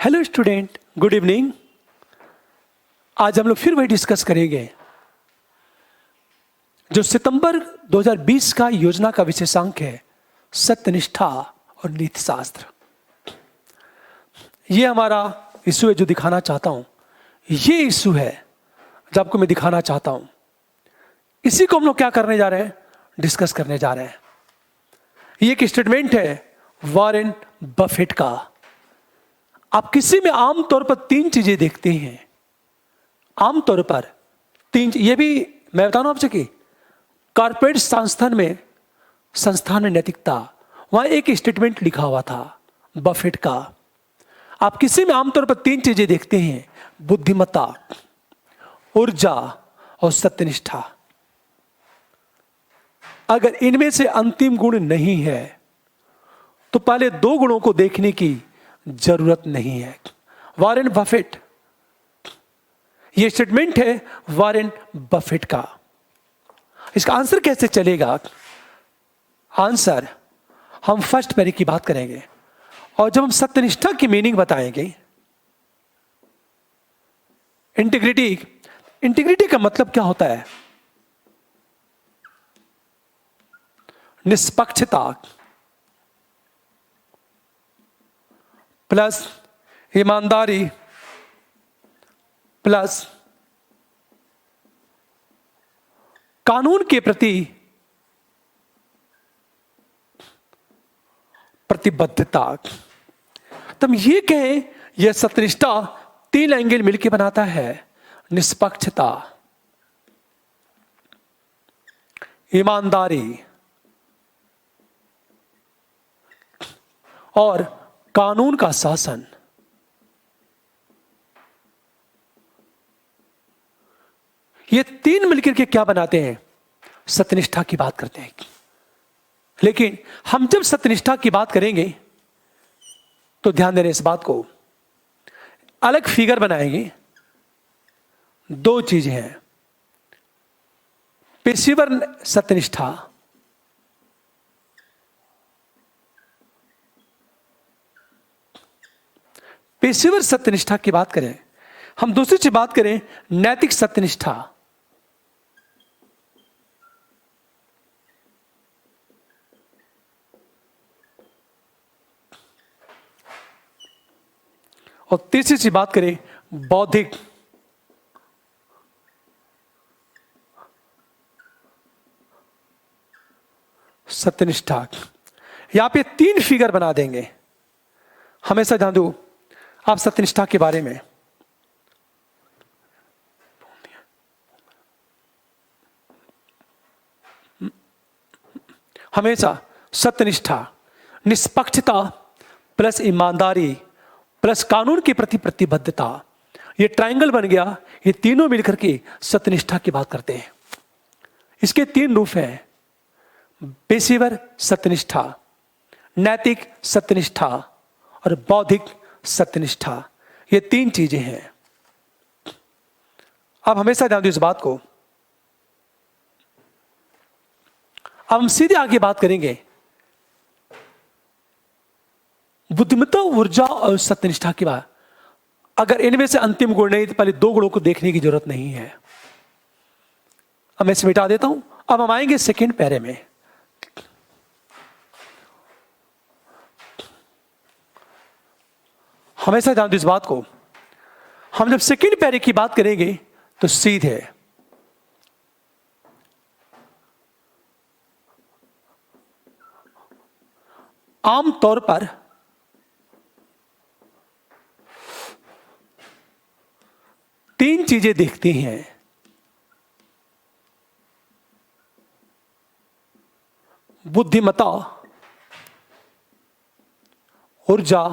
Hello student, good evening. आज हम लोग फिर वही डिस्कस करेंगे जो सितंबर 2020 का योजना का विशेषांक है, सत्यनिष्ठा और नीतिशास्त्र। ये हमारा इशू है जो दिखाना चाहता हूं। ये इशू है जो आपको मैं दिखाना चाहता हूं। इसी को हम लोग क्या करने जा रहे हैं, डिस्कस करने जा रहे हैं। ये एक स्टेटमेंट है वॉरेन बफेट का। आप किसी में आमतौर पर तीन चीजें देखते हैं, आमतौर पर तीन। ये भी मैं बता रहा हूं आपसे कि कॉर्पोरेट संस्थान में नैतिकता, वहां एक स्टेटमेंट लिखा हुआ था बफेट का। आप किसी में आमतौर पर तीन चीजें देखते हैं, बुद्धिमत्ता, ऊर्जा और सत्यनिष्ठा। अगर इनमें से अंतिम गुण नहीं है तो पहले दो गुणों को देखने की जरूरत नहीं है। वॉरेन बफेट, यह स्टेटमेंट है वॉरेन बफेट का। इसका आंसर कैसे चलेगा? आंसर हम फर्स्ट पैरे की बात करेंगे और जब हम सत्यनिष्ठा की मीनिंग बताएंगे, इंटीग्रिटी का मतलब क्या होता है? निष्पक्षता प्लस ईमानदारी प्लस कानून के प्रति प्रतिबद्धता। तब ये कहें, यह सत्यनिष्ठा तीन एंगल मिलकर बनाता है, निष्पक्षता, ईमानदारी और कानून का शासन। ये तीन मिलकर के क्या बनाते हैं? सत्यनिष्ठा की बात करते हैं। लेकिन हम जब सत्यनिष्ठा की बात करेंगे तो ध्यान देना इस बात को, अलग फिगर बनाएंगे। दो चीजें हैं, पेशेवर सत्यनिष्ठा पेशेवर सत्यनिष्ठा की बात करें, हम दूसरी चीज बात करें नैतिक सत्यनिष्ठा। और तीसरी चीज बात करें बौद्धिक सत्यनिष्ठा। यहां पे तीन फिगर बना देंगे। हमेशा ध्यान दो आप सत्यनिष्ठा के बारे में। हमेशा सत्यनिष्ठा, निष्पक्षता प्लस ईमानदारी प्लस कानून के प्रति प्रतिबद्धता, ये ट्रायंगल बन गया। ये तीनों मिलकर के सत्यनिष्ठा की बात करते हैं। इसके तीन रूप हैं, पेशेवर सत्यनिष्ठा, नैतिक सत्यनिष्ठा और बौद्धिक सत्यनिष्ठा। ये तीन चीजें हैं। अब हमेशा ध्यान दो इस बात को। अब हम सीधे आगे बात करेंगे बुद्धिमत्ता, ऊर्जा और सत्यनिष्ठा की बात। अगर इनमें से अंतिम गुण नहीं तो पहले दो गुणों को देखने की जरूरत नहीं है। अब मैं इसे मिटा देता हूं। अब हम आएंगे सेकेंड पैरे में। हमेशा ध्यान दो इस बात को। हम जब सेकेंड पैरे की बात करेंगे तो सीधे आमतौर पर तीन चीजें देखते हैं, बुद्धिमत्ता, ऊर्जा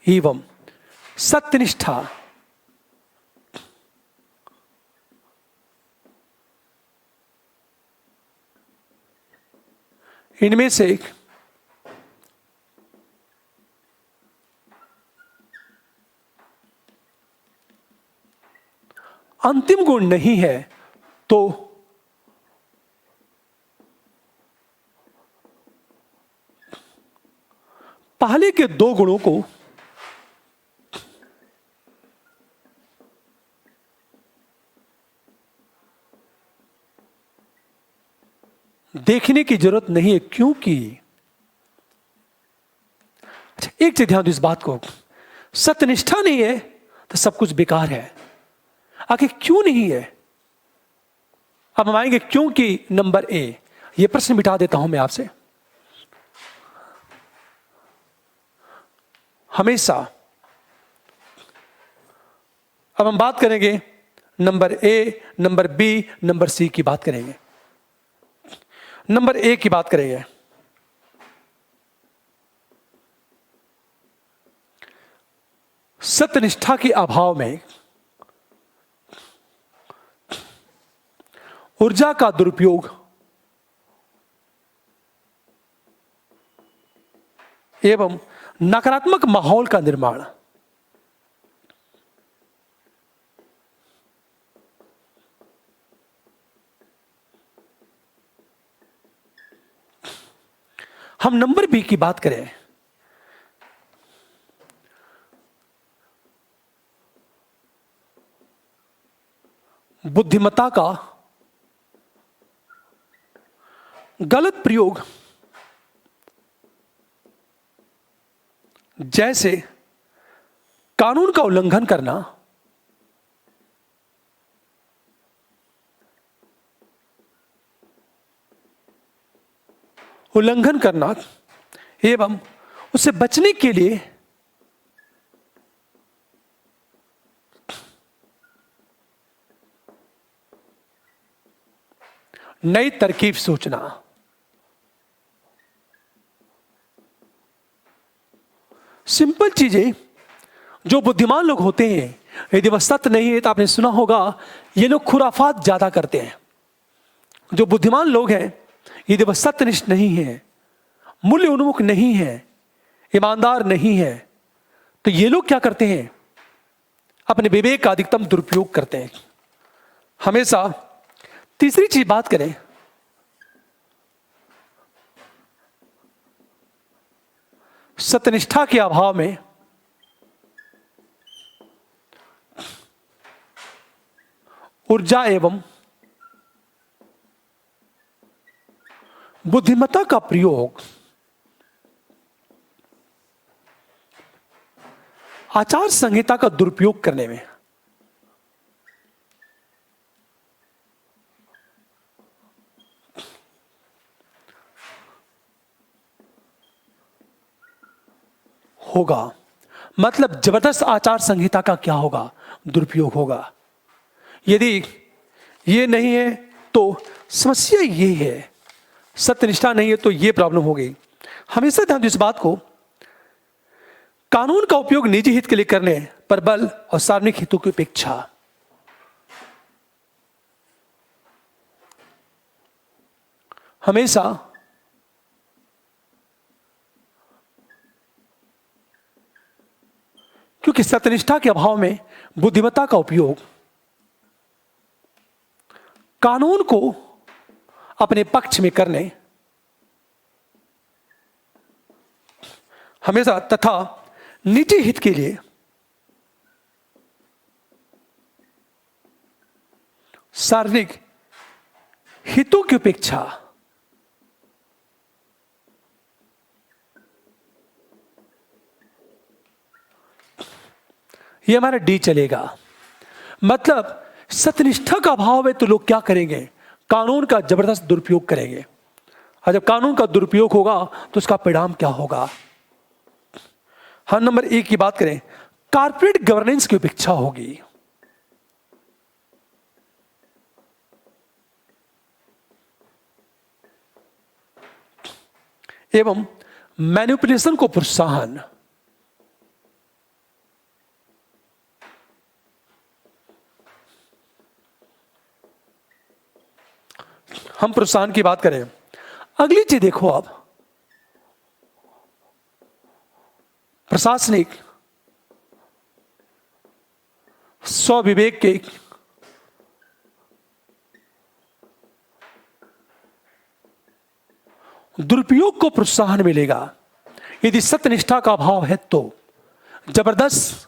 एवं सत्यनिष्ठा। इनमें से एक अंतिम गुण नहीं है तो पहले के दो गुणों को देखने की जरूरत नहीं है, क्योंकि अच्छा, एक चीज ध्यान दो इस बात को, सत्यनिष्ठा नहीं है तो सब कुछ बेकार है। आखिर क्यों नहीं है? अब हम आएंगे क्योंकि नंबर ए। यह प्रश्न मिटा देता हूं मैं आपसे। हमेशा अब हम बात करेंगे number A, number B, number C की बात करेंगे। नंबर ए की बात करेंगे। सत्यनिष्ठा के अभाव में ऊर्जा का दुरुपयोग एवं नकारात्मक माहौल का निर्माण। हम नंबर बी की बात करें, बुद्धिमत्ता का गलत प्रयोग, जैसे कानून का उल्लंघन करना, एवं उससे बचने के लिए नई तरकीब सोचना। सिंपल चीजें जो बुद्धिमान लोग होते हैं, यदि वह सत्य नहीं है तो आपने सुना होगा ये लोग खुराफात ज्यादा करते हैं। जो बुद्धिमान लोग हैं, यदि वह सत्यनिष्ठ नहीं है, मूल्य उन्मुख नहीं है, ईमानदार नहीं है, तो ये लोग क्या करते हैं? अपने विवेक का अधिकतम दुरुपयोग करते हैं। हमेशा तीसरी चीज बात करें, सत्यनिष्ठा के अभाव में ऊर्जा एवं बुद्धिमत्ता का प्रयोग आचार संहिता का दुरुपयोग करने में होगा। मतलब जबरदस्त आचार संहिता का क्या होगा? दुरुपयोग होगा। यदि ये नहीं है तो समस्या ये है, सत्यनिष्ठा नहीं है तो ये प्रॉब्लम हो गई। हमेशा ध्यान दो इस बात को, कानून का उपयोग निजी हित के लिए करने पर बल और सार्वजनिक हितों की उपेक्षा। हमेशा क्योंकि सत्यनिष्ठा के अभाव में बुद्धिमत्ता का उपयोग कानून को अपने पक्ष में करने हमेशा तथा निजी हित के लिए सार्वजनिक हितों की उपेक्षा ये हमारा डी चलेगा। मतलब सत्यनिष्ठा का अभाव है तो लोग क्या करेंगे? कानून का जबरदस्त दुरुपयोग करेंगे। और जब कानून का दुरुपयोग होगा तो उसका परिणाम क्या होगा? हम नंबर ए की बात करें, कॉर्पोरेट गवर्नेंस की उपेक्षा होगी। एवं मैनिपुलेशन को प्रोत्साहन। हम प्रोत्साहन की बात करें, अगली चीज देखो आप, प्रशासनिक स्वविवेक के दुरुपयोग को प्रोत्साहन मिलेगा। यदि सत्यनिष्ठा का अभाव है तो जबरदस्त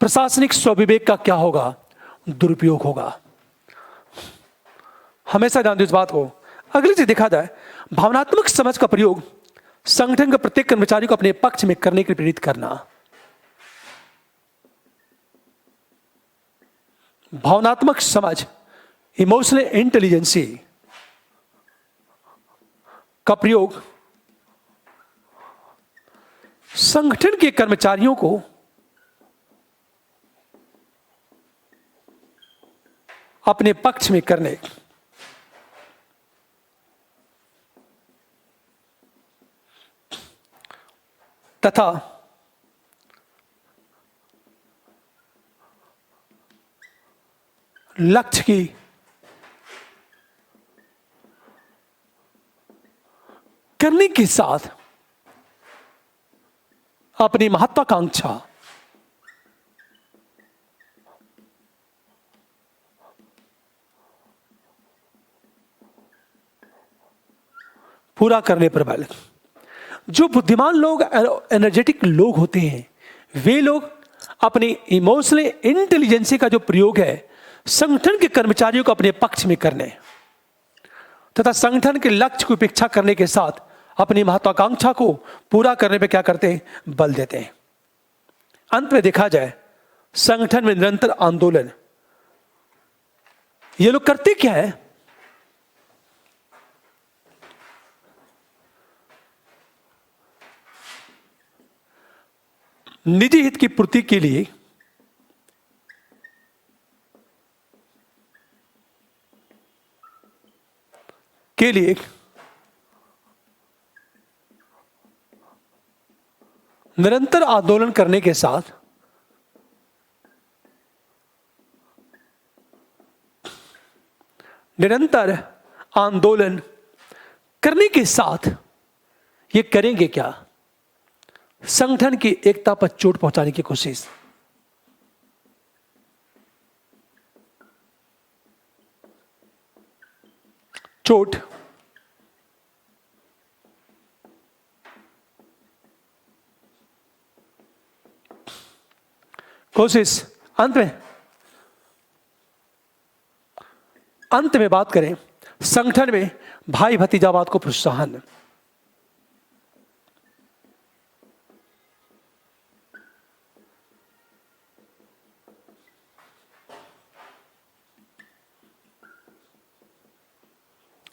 प्रशासनिक स्वविवेक का क्या होगा? दुरुपयोग होगा। हमेशा ध्यान दो इस बात को, अगली चीज देखा जाए, भावनात्मक समझ का प्रयोग संगठन के प्रत्येक कर्मचारी को अपने पक्ष में करने के लिए प्रेरित करना। भावनात्मक समझ, इमोशनल इंटेलिजेंसी का प्रयोग संगठन के कर्मचारियों को अपने पक्ष में करने तथा लक्ष्य की करने के साथ अपनी महत्वाकांक्षा पूरा करने पर बल। जो बुद्धिमान लोग, एनर्जेटिक लोग होते हैं, वे लोग अपनी इमोशनल इंटेलिजेंसी का जो प्रयोग है संगठन के कर्मचारियों को अपने पक्ष में करने तथा संगठन के लक्ष्य की उपेक्षा करने के साथ अपनी महत्वाकांक्षा को पूरा करने पे क्या करते हैं? बल देते हैं। अंत में देखा जाए, संगठन में निरंतर आंदोलन, ये लोग करते क्या है? निजी हित की पूर्ति के लिए निरंतर आंदोलन करने के साथ ये करेंगे क्या? संगठन की एकता पर चोट पहुंचाने की कोशिश। चोट कोशिश। अंत में बात करें, संगठन में भाई भतीजावाद को प्रोत्साहन।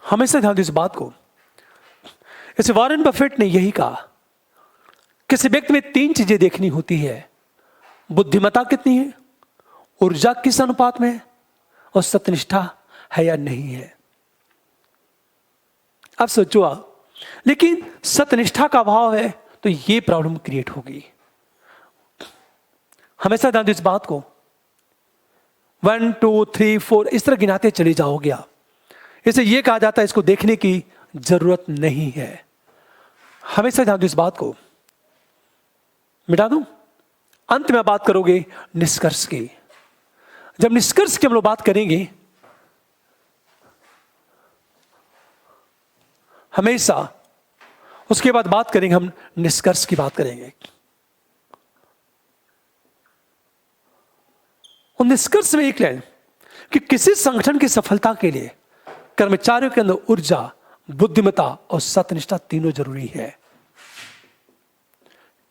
हमेशा ध्यान दो इस बात को। इसे वॉरेन बफेट ने यही कहा, किसी व्यक्ति में 3 चीजें देखनी होती है: बुद्धिमत्ता कितनी है, ऊर्जा किस अनुपात में है, और सत्यनिष्ठा है या नहीं है। अब सोचो आप, लेकिन सत्यनिष्ठा का अभाव है तो ये प्रॉब्लम क्रिएट होगी। हमेशा ध्यान दो इस बात को। 1 2 3 4 इस तरह गिनाते चले जाओगे आप। इसे यह कहा जाता है इसको देखने की जरूरत नहीं है। हमेशा ध्यान दो इस बात को। मिटा दूं? अंत में बात करोगे निष्कर्ष की। जब निष्कर्ष की हम लोग बात करेंगे, हमेशा उसके बाद बात करेंगे, हम निष्कर्ष की बात करेंगे। और निष्कर्ष में एक लाइन कि किसी संगठन की सफलता के लिए कर्मचारियों के अंदर ऊर्जा, बुद्धिमत्ता और सत्यनिष्ठा तीनों जरूरी है।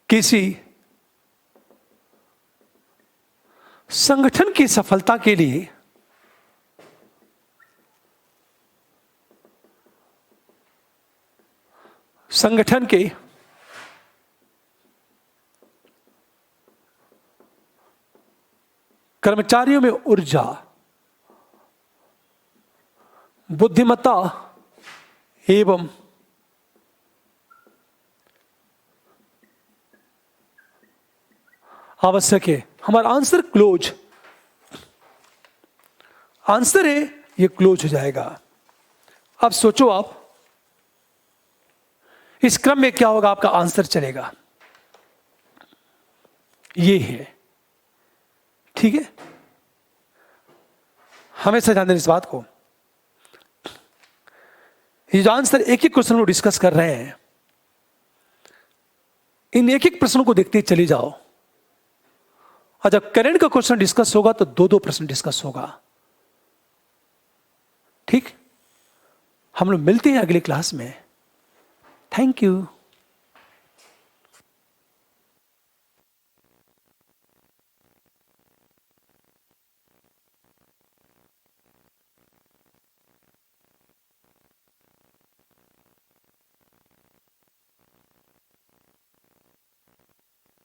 किसी संगठन की सफलता के लिए संगठन के कर्मचारियों में ऊर्जा, बुद्धिमत्ता एवं आवश्यक है। हमारा आंसर क्लोज, आंसर है ये क्लोज हो जाएगा। अब सोचो आप, इस क्रम में क्या होगा? आपका आंसर चलेगा ये है। ठीक है, हमेशा ध्यान दें इस बात को। ये जो आंसर एक एक क्वेश्चन को डिस्कस कर रहे हैं, इन एक एक प्रश्नों को देखते चले जाओ। और जब करंट का क्वेश्चन डिस्कस होगा तो 2-2 प्रश्न डिस्कस होगा। ठीक, हम लोग मिलते हैं अगली क्लास में। Thank you.